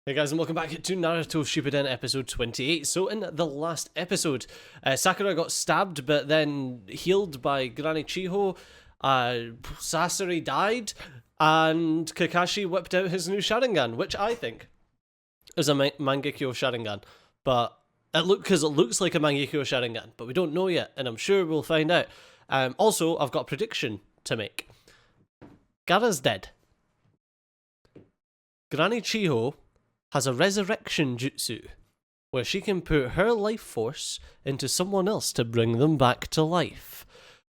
Hey guys, and welcome back to Naruto Shippuden episode 28. So in the last episode, Sakura got stabbed but then healed by Granny Chiho, Sasori died, and Kakashi whipped out his new Sharingan, which I think is a Mangekyo Sharingan. But it looks like a Mangekyo Sharingan, but we don't know yet, and I'm sure we'll find out. Also, I've got a prediction to make. Gaara's dead. Granny Chiho has a resurrection jutsu, where she can put her life force into someone else to bring them back to life.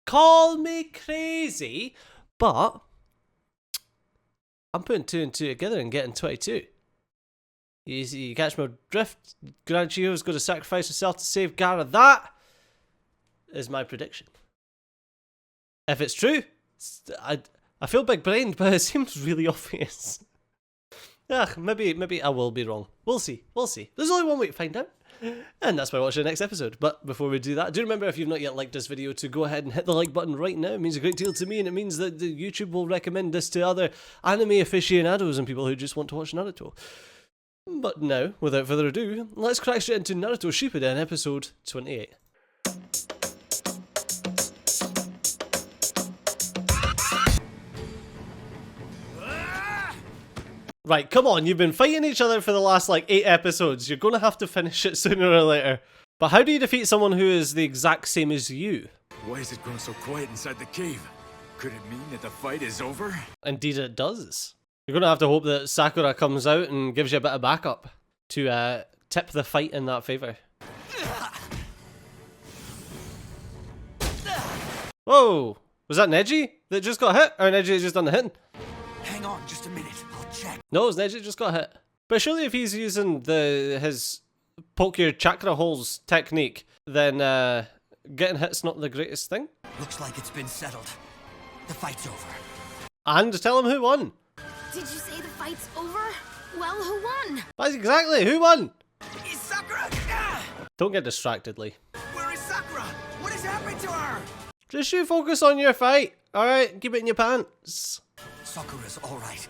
Call me crazy, but I'm putting 2 and 2 together and getting 22. You catch my drift? Granny Chiho's going to sacrifice herself to save Gaara. That is my prediction. If it's true, I feel big-brained, but it seems really obvious. Maybe I will be wrong. We'll see. There's only one way to find out. And that's why I watch the next episode. But before we do that, do remember, if you've not yet liked this video, to go ahead and hit the like button right now. It means a great deal to me, and it means that the YouTube will recommend this to other anime aficionados and people who just want to watch Naruto. But now, without further ado, let's crack straight into Naruto Shippuden episode 28. Right, come on, you've been fighting each other for the last, 8 episodes. You're going to have to finish it sooner or later. But how do you defeat someone who is the exact same as you? Why has it grown so quiet inside the cave? Could it mean that the fight is over? Indeed it does. You're going to have to hope that Sakura comes out and gives you a bit of backup to tip the fight in that favour. Whoa! Was that Neji that just got hit? Or Neji just done the hitting? Hang on just a minute, I'll check. No, it's Neji just got hit. But surely if he's using his poke your chakra holes technique, then getting hit's not the greatest thing. Looks like it's been settled. The fight's over. And tell him who won. Did you say the fight's over? Well, who won? That's exactly, who won? Is Sakura? Don't get distracted, Lee. Where is Sakura? What has happened to her? Just you focus on your fight, alright? Keep it in your pants. Sakura's alright.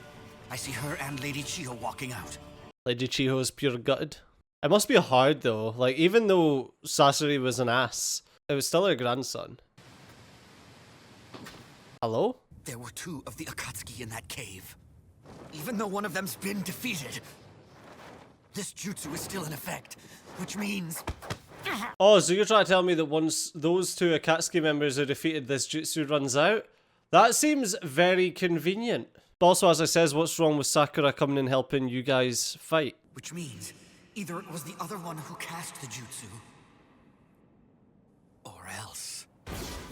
I see her and Lady Chiho walking out. Lady Chiho's pure gutted. It must be hard though, even though Sasori was an ass, it was still her grandson. Hello? There were 2 of the Akatsuki in that cave. Even though one of them's been defeated, this jutsu is still in effect, which means... Oh, so you're trying to tell me that once those 2 Akatsuki members are defeated, this jutsu runs out? That seems very convenient. But also, as I says, what's wrong with Sakura coming and helping you guys fight? Which means, either it was the other one who cast the jutsu, or else...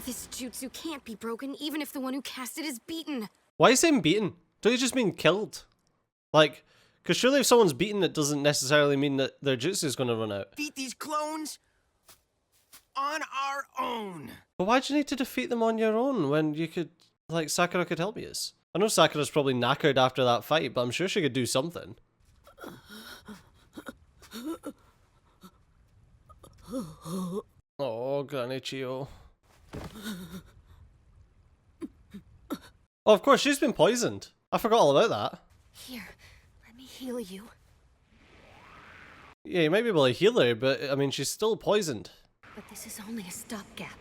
This jutsu can't be broken even if the one who cast it is beaten. Why is him beaten? Don't you just mean killed? Because surely if someone's beaten, it doesn't necessarily mean that their jutsu is going to run out. Beat these clones on our own. But why'd you need to defeat them on your own when you could, Sakura could help you? I know Sakura's probably knackered after that fight, but I'm sure she could do something. Oh, Granny Chiho. Oh, of course, she's been poisoned. I forgot all about that. Here, let me heal you. Yeah, you might be able to heal her, but, I mean, she's still poisoned. But this is only a stopgap.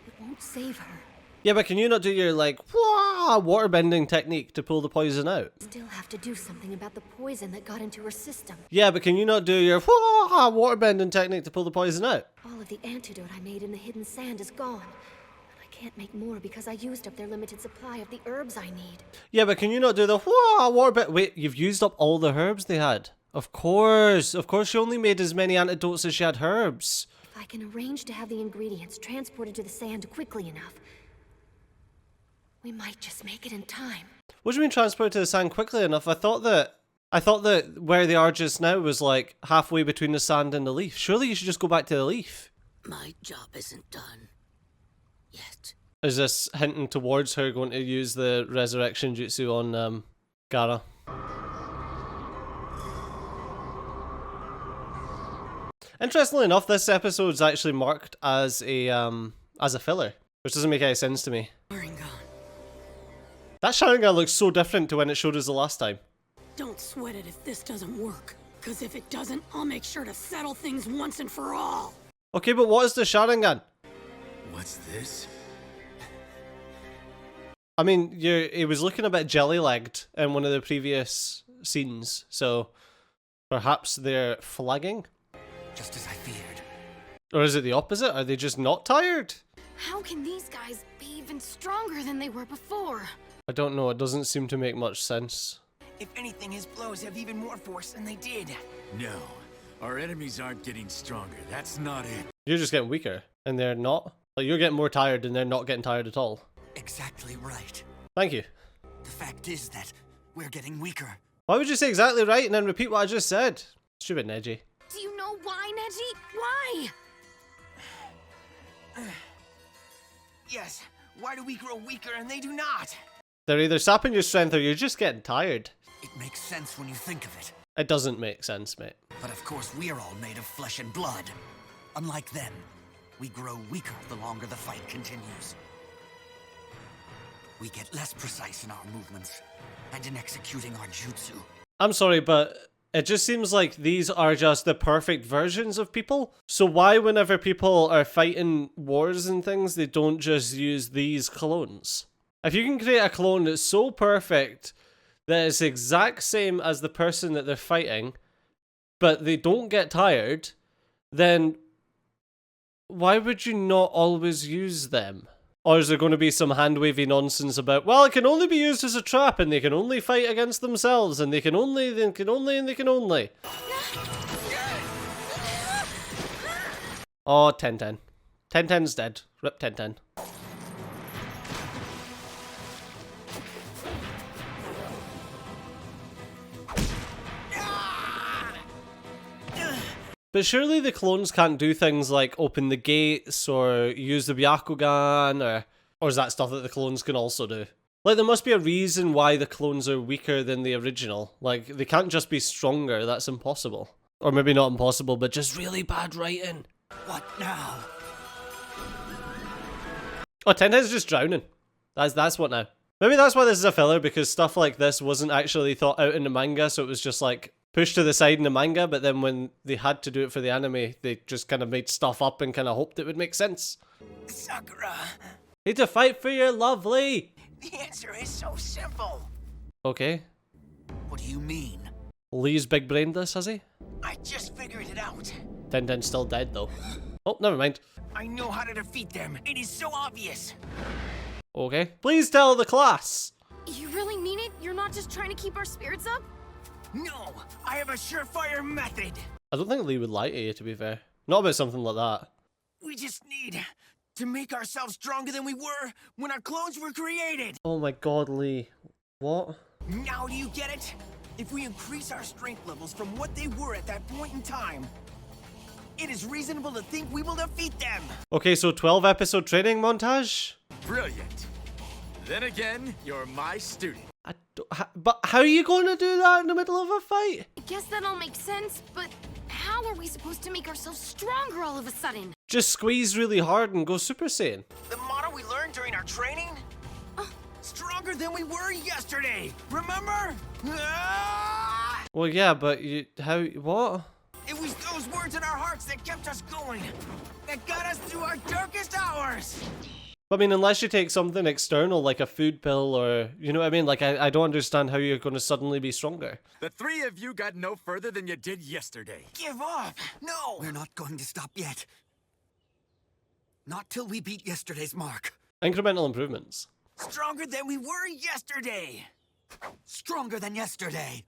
It won't save her. Yeah, but can you not do your, waterbending technique to pull the poison out? Still have to do something about the poison that got into her system. Yeah, but can you not do your waterbending technique to pull the poison out? All of the antidote I made in the hidden sand is gone. And I can't make more because I used up their limited supply of the herbs I need. Yeah, but can you not do the waterbend? Wait, you've used up all the herbs they had? Of course she only made as many antidotes as she had herbs. If I can arrange to have the ingredients transported to the sand quickly enough, we might just make it in time. What do you mean transport to the sand quickly enough? I thought that where they are just now was halfway between the sand and the leaf. Surely you should just go back to the leaf. My job isn't done yet. Is this hinting towards her going to use the resurrection jutsu on Gaara? Interestingly enough, this episode's actually marked as a filler, which doesn't make any sense to me. That Sharingan looks so different to when it showed us the last time. Don't sweat it if this doesn't work. Because if it doesn't, I'll make sure to settle things once and for all. Okay, but what is the Sharingan? What's this? I mean, he was looking a bit jelly-legged in one of the previous scenes, so perhaps they're flagging? Just as I feared. Or is it the opposite? Are they just not tired? How can these guys be even stronger than they were before? I don't know, it doesn't seem to make much sense. If anything, his blows have even more force than they did. No, our enemies aren't getting stronger. That's not it. You're just getting weaker, and they're not. Like, you're getting more tired, and they're not getting tired at all. Exactly right. Thank you. The fact is that we're getting weaker. Why would you say exactly right and then repeat what I just said? Stupid Neji. Do you know why, Neji? Why? Yes, why do we grow weaker and they do not? They're either sapping your strength or you're just getting tired. It makes sense when you think of it. It doesn't make sense, mate. But of course, we're all made of flesh and blood. Unlike them, we grow weaker the longer the fight continues. We get less precise in our movements and in executing our jutsu. I'm sorry, but it just seems like these are just the perfect versions of people. So why, whenever people are fighting wars and things, they don't just use these clones? If you can create a clone that's so perfect that it's the exact same as the person that they're fighting, but they don't get tired, then why would you not always use them? Or is there going to be some hand-wavy nonsense about, well, it can only be used as a trap, and they can only fight against themselves, and they can only. Oh, 10-10. 10-10's dead. Rip 10-10. But surely the clones can't do things like open the gates or use the Byakugan or is that stuff that the clones can also do? Like, there must be a reason why the clones are weaker than the original. Like, they can't just be stronger, that's impossible. Or maybe not impossible, but just really bad writing. What now? Oh, Tenten's just drowning. That's what now. Maybe that's why this is a filler, because stuff like this wasn't actually thought out in the manga, so it was just like pushed to the side in the manga, but then when they had to do it for the anime, they just kind of made stuff up and kind of hoped it would make sense. Sakura, Need to fight for your lovely. the answer is so simple. Okay. What do you mean? Lee's big brained this, has he? I just figured it out. Tenten's still dead though. Oh, never mind. I know how to defeat them. It is so obvious. Okay. Please tell the class. You really mean it? You're not just trying to keep our spirits up? No, I have a surefire method. I don't think Lee would lie to you, to be fair. Not about something like that. We just need to make ourselves stronger than we were when our clones were created. Oh my god, Lee. What? Now do you get it? If we increase our strength levels from what they were at that point in time, it is reasonable to think we will defeat them. Okay, so 12-episode training montage? Brilliant. Then again, you're my student. But how are you going to do that in the middle of a fight? I guess that all makes sense, but how are we supposed to make ourselves stronger all of a sudden? Just squeeze really hard and go Super Saiyan. The motto we learned during our training? Stronger than we were yesterday, remember? Ah! Well, yeah, but what? It was those words in our hearts that kept us going, that got us through our darkest hours. I mean, unless you take something external like a food pill or, you know what I mean? Like, I don't understand how you're going to suddenly be stronger. The three of you got no further than you did yesterday. Give up, no. We're not going to stop yet. Not till we beat yesterday's mark. Incremental improvements. Stronger than we were yesterday. Stronger than yesterday.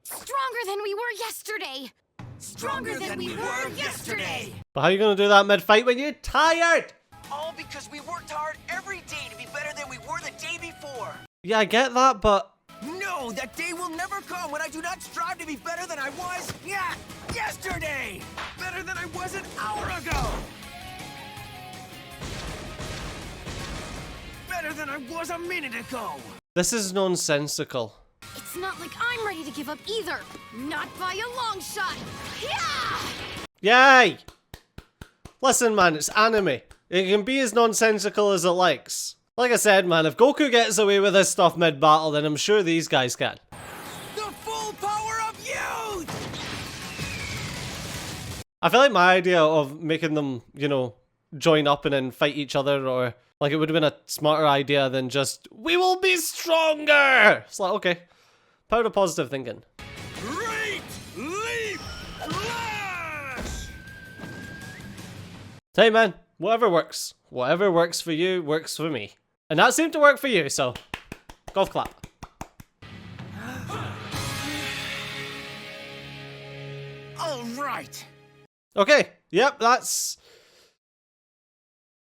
Stronger than we were yesterday! Stronger than we were yesterday. But how are you going to do that mid-fight when you're tired? All because we worked hard every day to be better than we were the day before. Yeah, I get that, but... No, that day will never come when I do not strive to be better than I was, yesterday! Better than I was an hour ago! Better than I was a minute ago! This is nonsensical. It's not like I'm ready to give up either. Not by a long shot. Yeah! Yay! Listen, man, it's anime. It can be as nonsensical as it likes. Like I said, man, if Goku gets away with this stuff mid-battle, then I'm sure these guys can. The full power of youth! I feel like my idea of making them, you know, join up and then fight each other, or like it would have been a smarter idea than just, we will be stronger! It's like, okay. Power of positive thinking. Great leap flash! Hey man, whatever works. Whatever works for you, works for me. And that seemed to work for you, so golf clap. All right. Okay, yep, that's...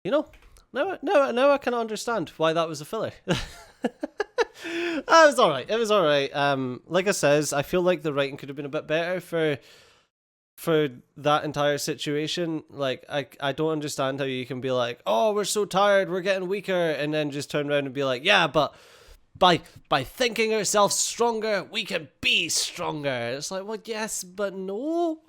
You know, now I can understand why that was a filler. It was alright, it was alright. Like I says, I feel like the writing could have been a bit better for that entire situation. Like, I don't understand how you can be like, oh, we're so tired, we're getting weaker, and then just turn around and be like, yeah, but by thinking ourselves stronger, we can be stronger. It's like, well, yes, but no.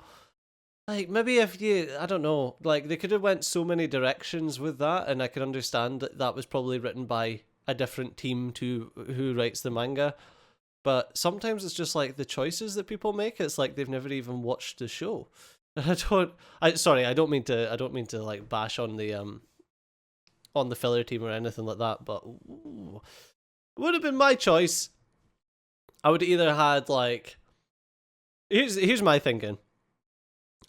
Like, maybe if you, I don't know, like, they could have went so many directions with that, and I could understand that that was probably written by a different team to who writes the manga. But sometimes it's just like the choices that people make, it's like they've never even watched the show. Sorry, I don't mean to like bash on the filler team or anything like that, but ooh, would have been my choice. I would either had like, here's my thinking.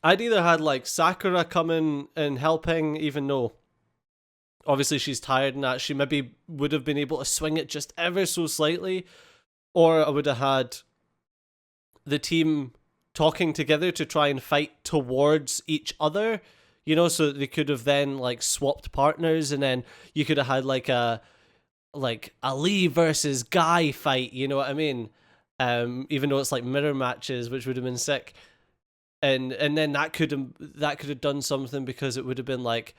I'd either had like Sakura coming and helping, even though obviously she's tired and that she maybe would have been able to swing it just ever so slightly, or I would have had the team talking together to try and fight towards each other, you know, so they could have then like swapped partners, and then you could have had like a Lee versus Guy fight, you know what I mean? Even though it's like mirror matches, which would have been sick. And then that could have done something, because it would have been like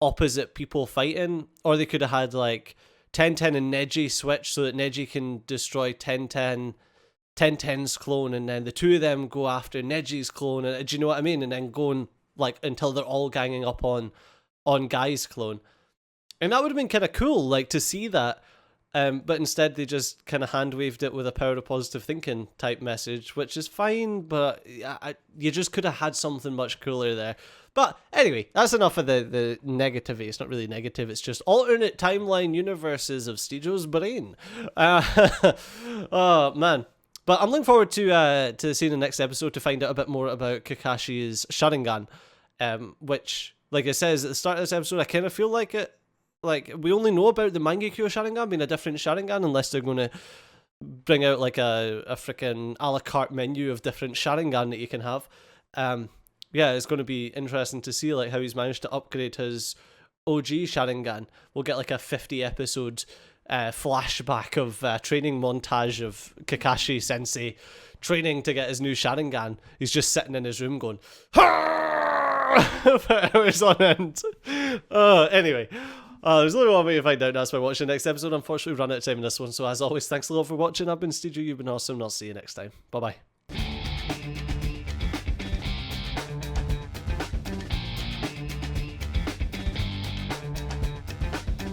opposite people fighting, or they could have had like 1010 and Neji switch so that Neji can destroy 1010's clone, and then the two of them go after Neji's clone. And do you know what I mean? And then going like until they're all ganging up on Guy's clone, and that would have been kind of cool, like to see that. But instead they just kind of hand-waved it with a power of positive thinking type message, which is fine, but you just could have had something much cooler there. But anyway, that's enough of the negativity. It's not really negative, it's just alternate timeline universes of Stijo's brain. Oh, man. But I'm looking forward to seeing the next episode to find out a bit more about Kakashi's Sharingan, which, like I says at the start of this episode, I kind of feel like it. Like, we only know about the Mangekyo Sharingan being a different Sharingan, unless they're going to bring out like a freaking a la carte menu of different Sharingan that you can have. Yeah, it's going to be interesting to see like how he's managed to upgrade his OG Sharingan. We'll get like a 50 episode flashback of training montage of Kakashi Sensei training to get his new Sharingan. He's just sitting in his room going, for hours on end. Anyway. There's only one way to find out. That's by watching the next episode. Unfortunately, we've run out of time in this one. So as always, thanks a lot for watching. I've been Studio. You've been awesome. And I'll see you next time. Bye-bye.